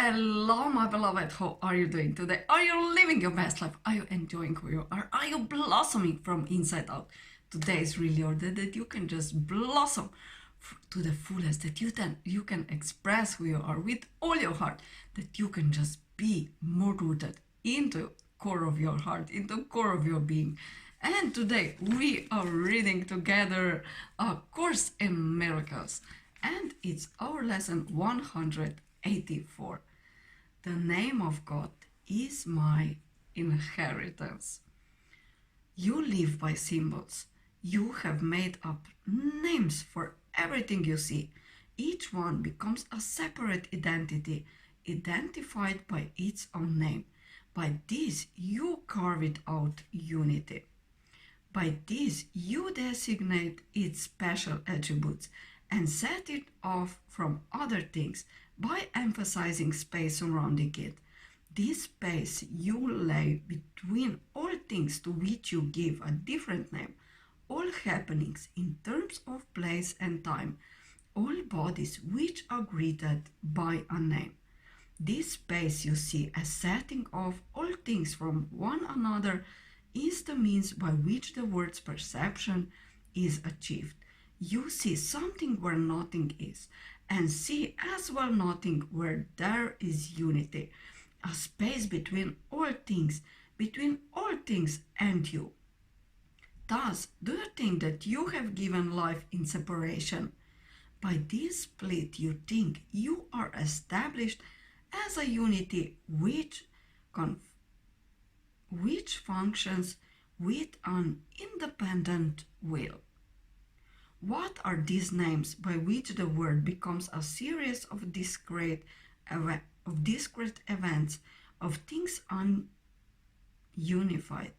Hello, my beloved. How are you doing today? Are you living your best life? Are you enjoying who you are? Are you blossoming from inside out? Today is really your day that you can just blossom to the fullest, that you can express who you are with all your heart, that you can just be more rooted into core of your heart, into core of your being. And today we are reading together A Course in Miracles, and it's our lesson 184. The name of God is my inheritance. You live by symbols. You have made up names for everything you see. Each one becomes a separate identity, identified by its own name. By this, you carve it out unity. By this, you designate its special attributes and set it off from other things by emphasizing space surrounding it. This space you lay between all things to which you give a different name, all happenings in terms of place and time, all bodies which are greeted by a name. This space you see as setting off all things from one another is the means by which the word's perception is achieved. You see something where nothing is, and see as well nothing where there is unity, a space between all things and you. Thus, do you think that you have given life in separation? By this split, you think you are established as a unity which functions with an independent will. What are these names by which the world becomes a series of discrete events, of things ununified,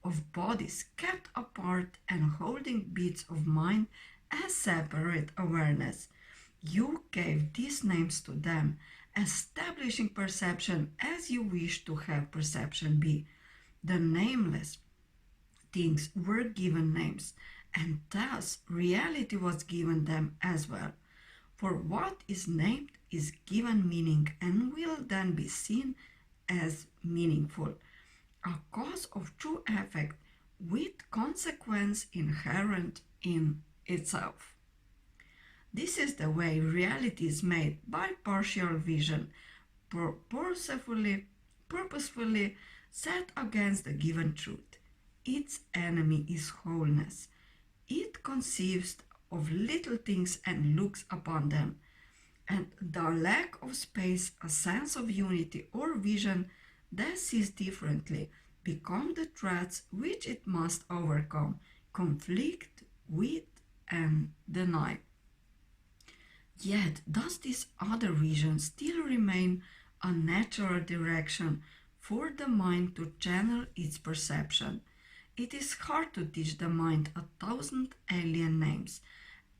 of bodies kept apart and holding bits of mind as separate awareness? You gave these names to them, establishing perception as you wish to have perception be. The nameless things were given names, and thus reality was given them as well. For what is named is given meaning and will then be seen as meaningful, a cause of true effect with consequence inherent in itself. This is the way reality is made by partial vision, purposefully set against the given truth. Its enemy is wholeness. It conceives of little things and looks upon them, and the lack of space, a sense of unity or vision that sees differently, become the threats which it must overcome, conflict with, and deny. Yet, does this other vision still remain a natural direction for the mind to channel its perception? It is hard to teach the mind 1,000 alien names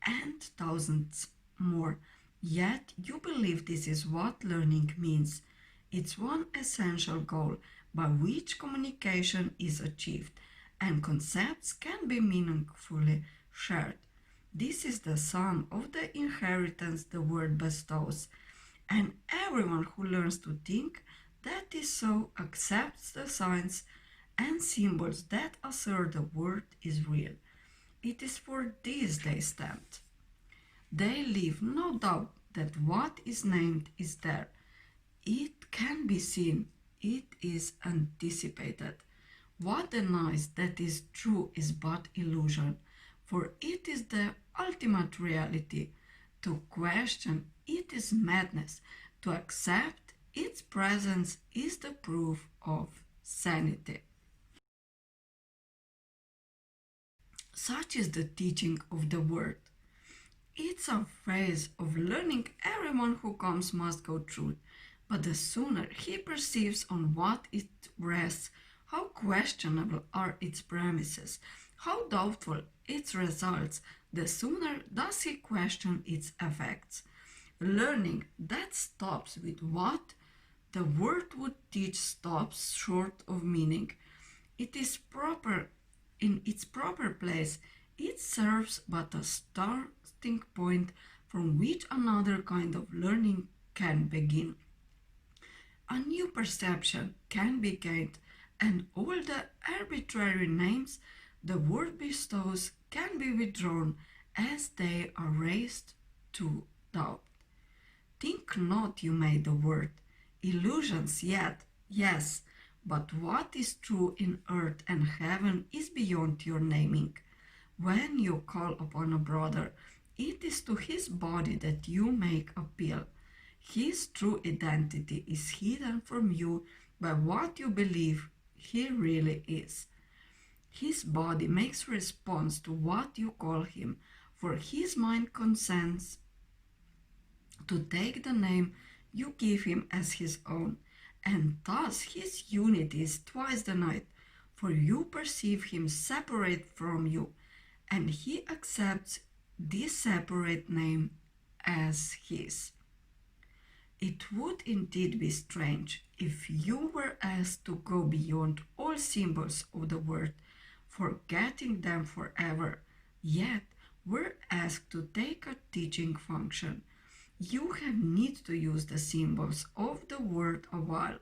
and thousands more, yet you believe this is what learning means. It's one essential goal by which communication is achieved and concepts can be meaningfully shared. This is the sum of the inheritance the word bestows, and everyone who learns to think that is so accepts the signs and symbols that assert the word is real. It is for this they stand. They leave no doubt that what is named is there. It can be seen, it is anticipated. What denies that is true is but illusion, for it is the ultimate reality. To question it is madness, to accept its presence is the proof of sanity. Such is the teaching of the word. It's a phase of learning everyone who comes must go through, but the sooner he perceives on what it rests, how questionable are its premises, how doubtful its results, the sooner does he question its effects. Learning that stops with what the word would teach stops short of meaning. It is proper in its proper place. It serves but a starting point from which another kind of learning can begin. a new perception can be gained, and all the arbitrary names the word bestows can be withdrawn as they are raised to doubt. Think not you made the word. Illusions yet, yes, but what is true in earth and heaven is beyond your naming. When you call upon a brother, it is to his body that you make appeal. His true identity is hidden from you by what you believe he really is. His body makes response to what you call him, for his mind consents to take the name you give him as his own, and thus his unity is twice denied, for you perceive him separate from you, and he accepts this separate name as his. It would indeed be strange if you were asked to go beyond all symbols of the word, forgetting them forever, yet were asked to take a teaching function. You have need to use the symbols of the word a while,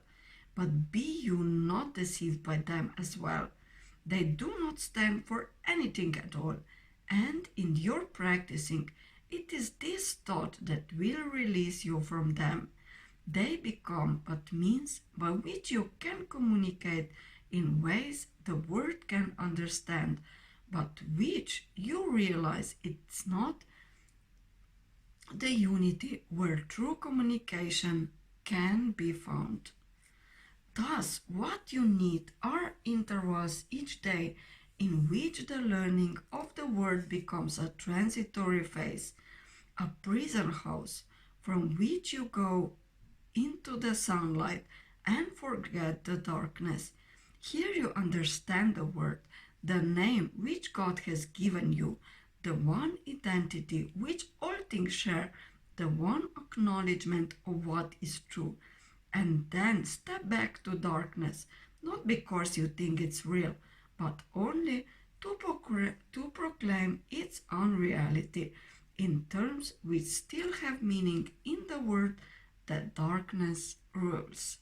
but be you not deceived by them as well. They do not stand for anything at all, and in your practicing, it is this thought that will release you from them. They become but means by which you can communicate in ways the word can understand, but which you realize it's not the unity where true communication can be found. Thus, what you need are intervals each day in which the learning of the word becomes a transitory phase, a prison house from which you go into the sunlight and forget the darkness. Here you understand the word, the name which God has given you, the one identity which all things share, the one acknowledgement of what is true, and then step back to darkness, not because you think it's real, but only to proclaim its unreality in terms which still have meaning in the word that darkness rules.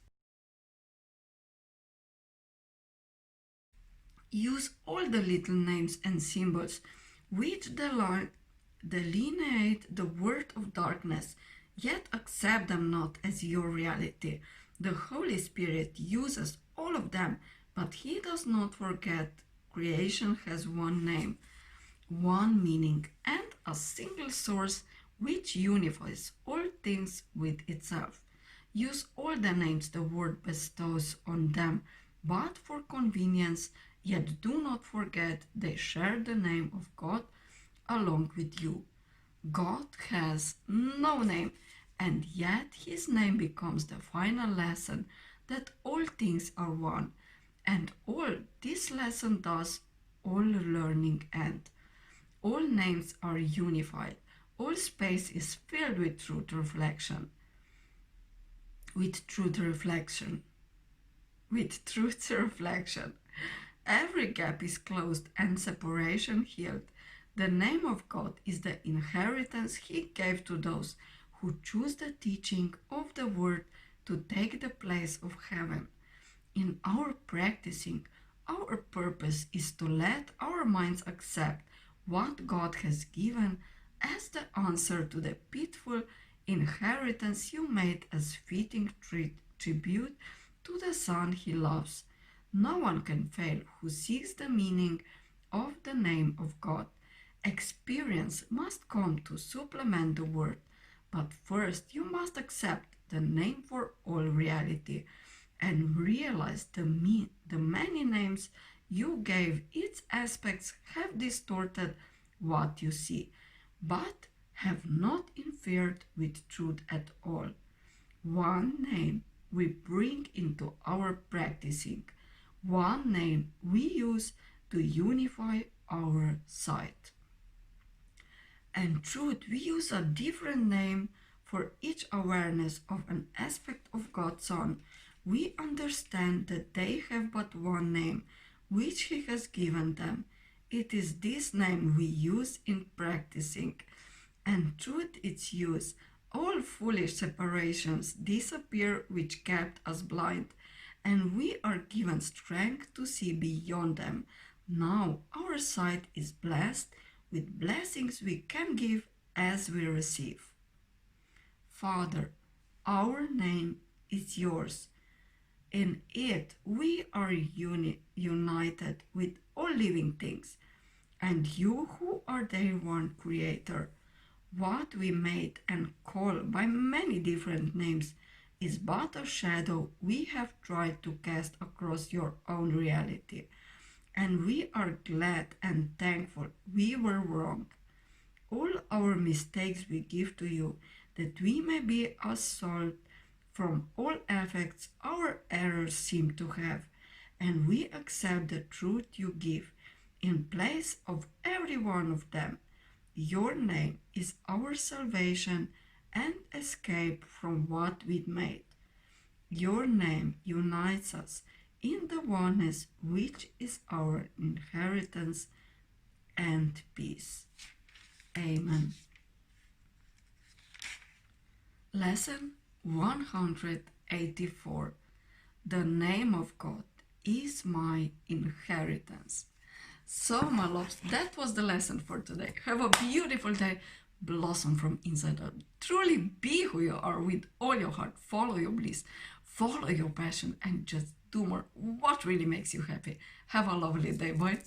Use all the little names and symbols which delineate the word of darkness, yet accept them not as your reality. The Holy Spirit uses all of them, but he does not forget creation has one name, one meaning, and a single source which unifies all things with itself. Use all the names the word bestows on them, but for convenience, yet do not forget they share the name of God along with you. God has no name, and yet his name becomes the final lesson that all things are one, and all this lesson does all learning end. All names are unified. All space is filled with truth reflection. With truth reflection. With truth reflection. Every gap is closed and separation healed. The name of God is the inheritance he gave to those who choose the teaching of the word to take the place of heaven. In our practicing, our purpose is to let our minds accept what God has given as the answer to the pitiful inheritance you made as fitting tribute to the Son he loves. No one can fail who seeks the meaning of the name of God. Experience must come to supplement the word, but first you must accept the name for all reality and realize the many names you gave its aspects have distorted what you see, but have not interfered with truth at all. One name we bring into our practicing, one name we use to unify our sight. And truth, we use a different name for each awareness of an aspect of God's Son. We understand that they have but one name, which he has given them. It is this name we use in practicing, and truth its use All foolish separations disappear which kept us blind, and we are given strength to see beyond them. Now our sight is blessed with blessings we can give as we receive. Father, our name is yours. In it we are united with all living things, and you who are their one creator. What we made and call by many different names is but a shadow we have tried to cast across your own reality, and we are glad and thankful we were wrong. All our mistakes we give to you, that we may be absolved from all effects our errors seem to have, and we accept the truth you give in place of every one of them. Your name is our salvation and escape from what we made. Your name unites us in the oneness which is our inheritance and peace. Amen. Lesson 184. The name of God is my inheritance. So, my loves, that was the lesson for today. Have a beautiful day. Blossom from inside out. Truly be who you are with all your heart. Follow your bliss. Follow your passion and just do more what really makes you happy. Have a lovely day. Bye.